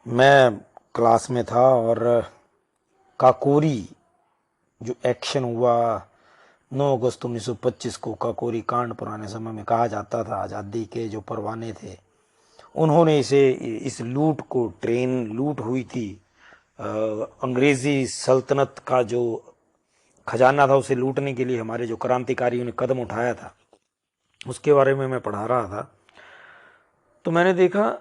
मैं क्लास में था और काकोरी जो एक्शन हुआ 9 अगस्त 1925 को, काकोरी कांड पुराने समय में कहा जाता था, आज़ादी के जो परवाने थे उन्होंने इस लूट को, ट्रेन लूट हुई थी, अंग्रेज़ी सल्तनत का जो खजाना था उसे लूटने के लिए हमारे जो क्रांतिकारियों ने कदम उठाया था उसके बारे में मैं पढ़ा रहा था। तो मैंने देखा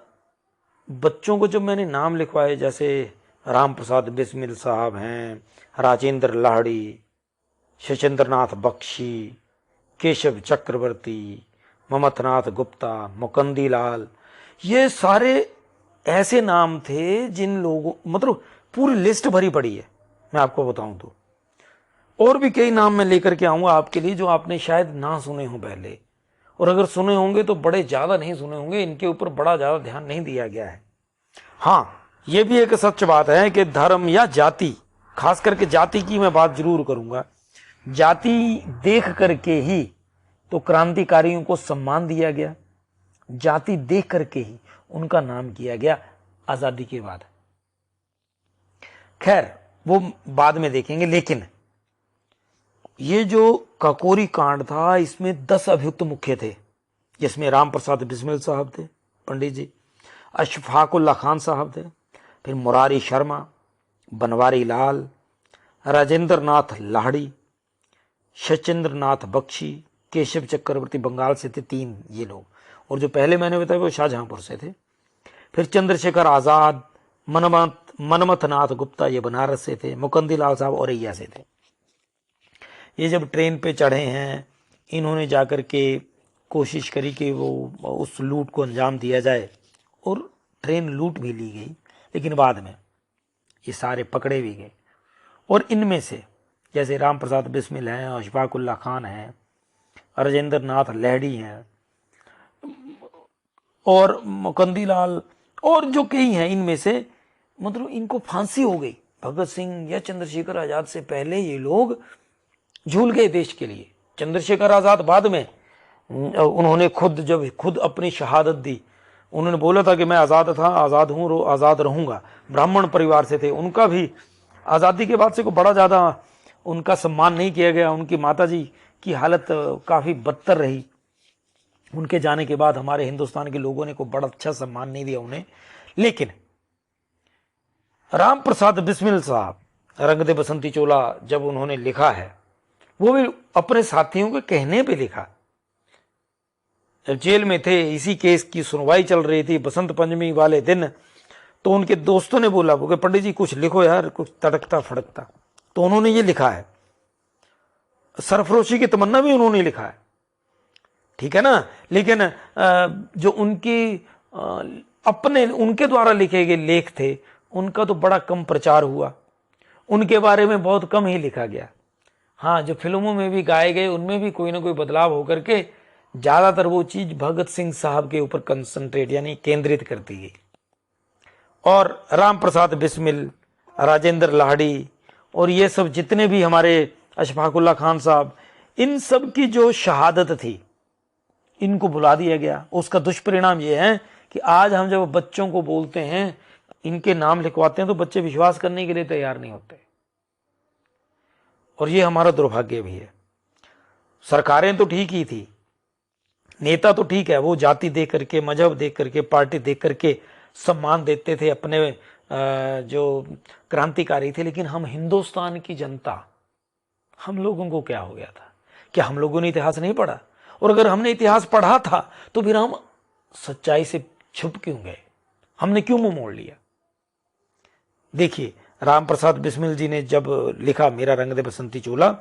बच्चों को जब मैंने नाम लिखवाए, जैसे राम प्रसाद बिस्मिल साहब हैं, राजेंद्र लाहड़ी, शचेंद्र नाथ बख्शी, केशव चक्रवर्ती, ममथनाथ गुप्ता, मुकंदी लाल, ये सारे ऐसे नाम थे जिन लोगों, मतलब पूरी लिस्ट भरी पड़ी है। मैं आपको बताऊं तो और भी कई नाम मैं लेकर के आऊंगा आपके लिए जो आपने शायद ना सुने हो पहले, और अगर सुने होंगे तो बड़े ज्यादा नहीं सुने होंगे, इनके ऊपर बड़ा ज्यादा ध्यान नहीं दिया गया है। हाँ, ये भी एक सच बात है कि धर्म या जाति, खास करके जाति की मैं बात जरूर करूंगा, जाति देख करके ही तो क्रांतिकारियों को सम्मान दिया गया, जाति देख करके ही उनका नाम किया गया आजादी के बाद। खैर वो बाद में देखेंगे, लेकिन ये जो काकोरी कांड था इसमें 10 अभियुक्त मुख्य थे, जिसमें राम प्रसाद बिस्मिल साहब थे, पंडित जी, अशफाकुल्ला खान साहब थे, फिर मुरारी शर्मा, बनवारी लाल, राजेंद्र नाथ लाहड़ी, शचेंद्र नाथ बख्शी, केशव चक्रवर्ती बंगाल से थे, 3 ये लोग, और जो पहले मैंने बताया वो शाहजहांपुर से थे। फिर चंद्रशेखर आजाद, मनमथ नाथ गुप्ता, ये बनारस से थे, मुकंदी लाल साहब औरैया से थे। ये जब ट्रेन पे चढ़े हैं, इन्होंने जाकर के कोशिश करी कि वो उस लूट को अंजाम दिया जाए, और ट्रेन लूट भी ली गई, लेकिन बाद में ये सारे पकड़े भी गए। और इनमें से जैसे राम प्रसाद बिस्मिल हैं, अशफाकुल्ला खान हैं, राजेंद्र नाथ लाहड़ी हैं, और मुकंदी लाल, और जो कई हैं, इनमें से मतलब इनको फांसी हो गई। भगत सिंह या चंद्रशेखर आजाद से पहले ये लोग झूल गए देश के लिए। चंद्रशेखर आजाद बाद में उन्होंने खुद अपनी शहादत दी। उन्होंने बोला था कि मैं आज़ाद था, आज़ाद हूँ, आज़ाद रहूँगा। ब्राह्मण परिवार से थे, उनका भी आज़ादी के बाद से को बड़ा ज़्यादा उनका सम्मान नहीं किया गया। उनकी माताजी की हालत काफ़ी बदतर रही। उनके जाने के बाद हमारे हिंदुस्तान के लोगों ने को बड़ा अच्छा सम्मान नहीं दिया उन्हें। लेकिन राम प्रसाद बिस्मिल साहब, रंग दे बसंती चोला जब उन्होंने लिखा है, वो भी अपने साथियों के कहने पे लिखा। जब जेल में थे, इसी केस की सुनवाई चल रही थी बसंत पंचमी वाले दिन, तो उनके दोस्तों ने बोला वो कि पंडित जी कुछ लिखो यार, कुछ तड़कता फड़कता। तो उन्होंने ये लिखा है, सरफरोशी की तमन्ना भी उन्होंने लिखा है, ठीक है ना। लेकिन जो अपने उनके द्वारा लिखे गए लेख थे, उनका तो बड़ा कम प्रचार हुआ, उनके बारे में बहुत कम ही लिखा गया। हाँ, जो फिल्मों में भी गाए गए उनमें भी कोई ना कोई बदलाव होकर के ज्यादातर वो चीज भगत सिंह साहब के ऊपर कंसंट्रेट यानी केंद्रित करती गई। और राम प्रसाद बिस्मिल, राजेंद्र लाहड़ी, और ये सब जितने भी हमारे अशफाकुल्ला खान साहब, इन सब की जो शहादत थी इनको भुला दिया गया। उसका दुष्परिणाम ये है कि आज हम जब बच्चों को बोलते हैं, इनके नाम लिखवाते हैं, तो बच्चे विश्वास करने के लिए तैयार नहीं होते, और ये हमारा दुर्भाग्य भी है। सरकारें तो ठीक ही थी, नेता तो ठीक है, वो जाति देख करके, मजहब देख करके, पार्टी देख करके सम्मान देते थे अपने जो क्रांतिकारी थे। लेकिन हम हिंदुस्तान की जनता, हम लोगों को क्या हो गया था? क्या हम लोगों ने इतिहास नहीं पढ़ा? और अगर हमने इतिहास पढ़ा था तो फिर हम सच्चाई से छुप क्यों गए? हमने क्यों मुंह मोड़ लिया? देखिए, राम प्रसाद बिस्मिल जी ने जब लिखा मेरा रंग दे बसंती चोला,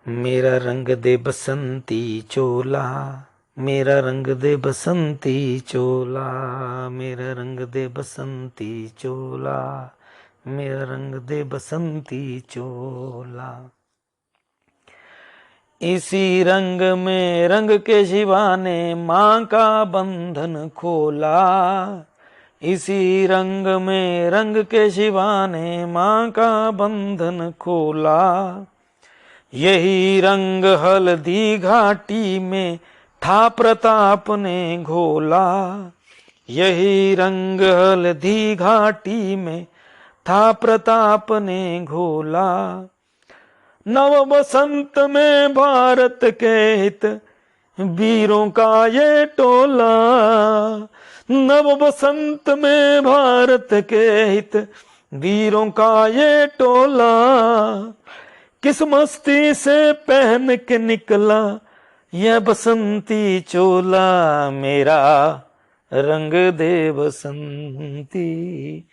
मेरा रंग दे बसंती चोला, मेरा रंग दे बसंती चोला, मेरा रंग दे बसंती चोला, मेरा रंग दे बसंती चोला, इसी रंग में रंग के शिवा ने माँ का बंधन खोला, इसी रंग में रंग के शिवा ने माँ का बंधन खोला, यही रंग हल्दी घाटी में था प्रताप ने घोला, यही रंग हल्दी घाटी में था प्रताप ने घोला। नव बसंत में भारत के हित वीरों का ये टोला। नव बसंत में भारत के हित वीरों का ये टोला। किस मस्ती से पहन के निकला यह बसंती चोला। मेरा रंग दे बसंती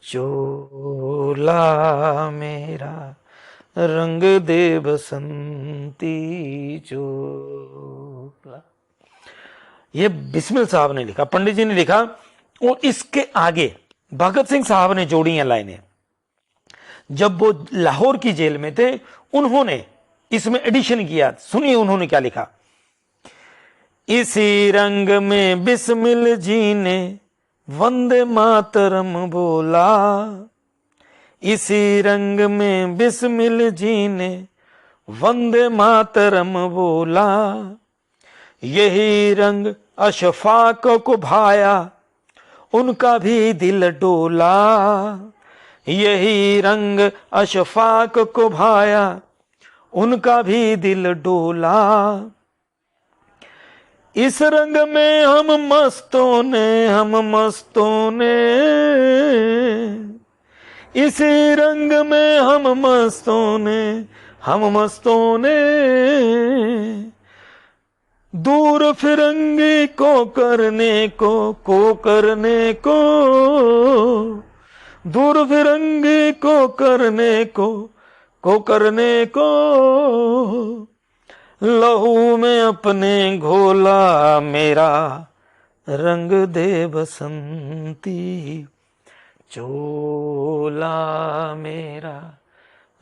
चोला। मेरा रंग दे बसंती चोला। ये बिस्मिल साहब ने लिखा, पंडित जी ने लिखा। और इसके आगे भगत सिंह साहब ने जोड़ी हैं लाइनें। जब वो लाहौर की जेल में थे उन्होंने इसमें एडिशन किया। सुनिए उन्होंने क्या लिखा। इसी रंग में बिस्मिल जी ने वंदे मातरम बोला। इसी रंग में बिस्मिल जी ने वंदे मातरम बोला। यही रंग अशफाक को भाया उनका भी दिल डोला। यही रंग अशफाक को भाया उनका भी दिल डोला। इस रंग में हम मस्तों ने इसी रंग में हम मस्तों ने दूर फिरंगी को करने को दूर फिरंगी को करने को लहू में अपने घोला। मेरा रंग दे बसंती चोला। मेरा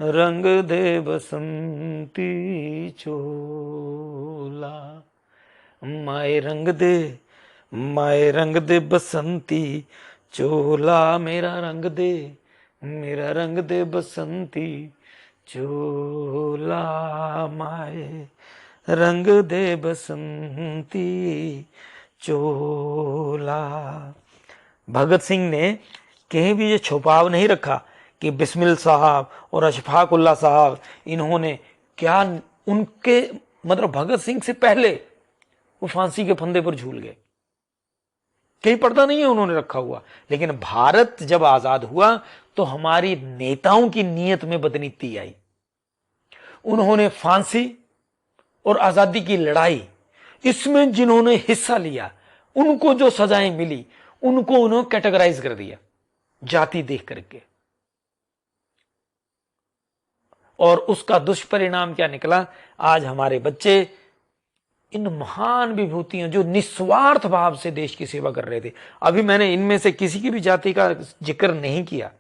रंग दे बसंती चोला। माए रंग दे बसंती चोला। मेरा रंग दे बसंती चोला। माए रंग दे बसंती चोला। भगत सिंह ने कहीं भी ये छुपाव नहीं रखा कि बिस्मिल साहब और अशफाक उल्लाह साहब इन्होंने क्या, उनके मतलब भगत सिंह से पहले वो फांसी के फंदे पर झूल गए। कहीं पड़ता नहीं है उन्होंने रखा हुआ। लेकिन भारत जब आजाद हुआ तो हमारी नेताओं की नीयत में बदनीति आई। उन्होंने फांसी और आजादी की लड़ाई, इसमें जिन्होंने हिस्सा लिया उनको जो सजाएं मिली उनको उन्होंने कैटेगराइज कर दिया जाति देख करके। और उसका दुष्परिणाम क्या निकला। आज हमारे बच्चे इन महान विभूतियों जो निस्वार्थ भाव से देश की सेवा कर रहे थे, अभी मैंने इनमें से किसी की भी जाति का जिक्र नहीं किया।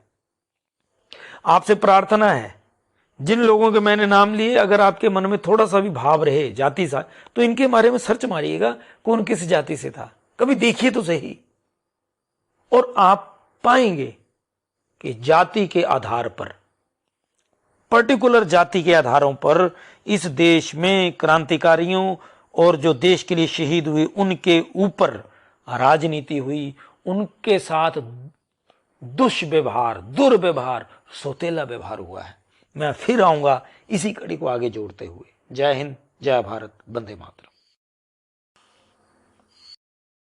आपसे प्रार्थना है, जिन लोगों के मैंने नाम लिए, अगर आपके मन में थोड़ा सा भी भाव रहे जाति सा, तो इनके बारे में सर्च मारिएगा कौन किस जाति से था, कभी देखिए तो सही। और आप पाएंगे कि जाति के आधार पर, पर्टिकुलर जाति के आधारों पर इस देश में क्रांतिकारियों और जो देश के लिए शहीद हुए उनके ऊपर राजनीति हुई, उनके साथ दुष्व्यवहार, दुर्व्यवहार, सौतेला व्यवहार हुआ है। मैं फिर आऊंगा इसी कड़ी को आगे जोड़ते हुए। जय हिंद, जय भारत, वंदे मातरम।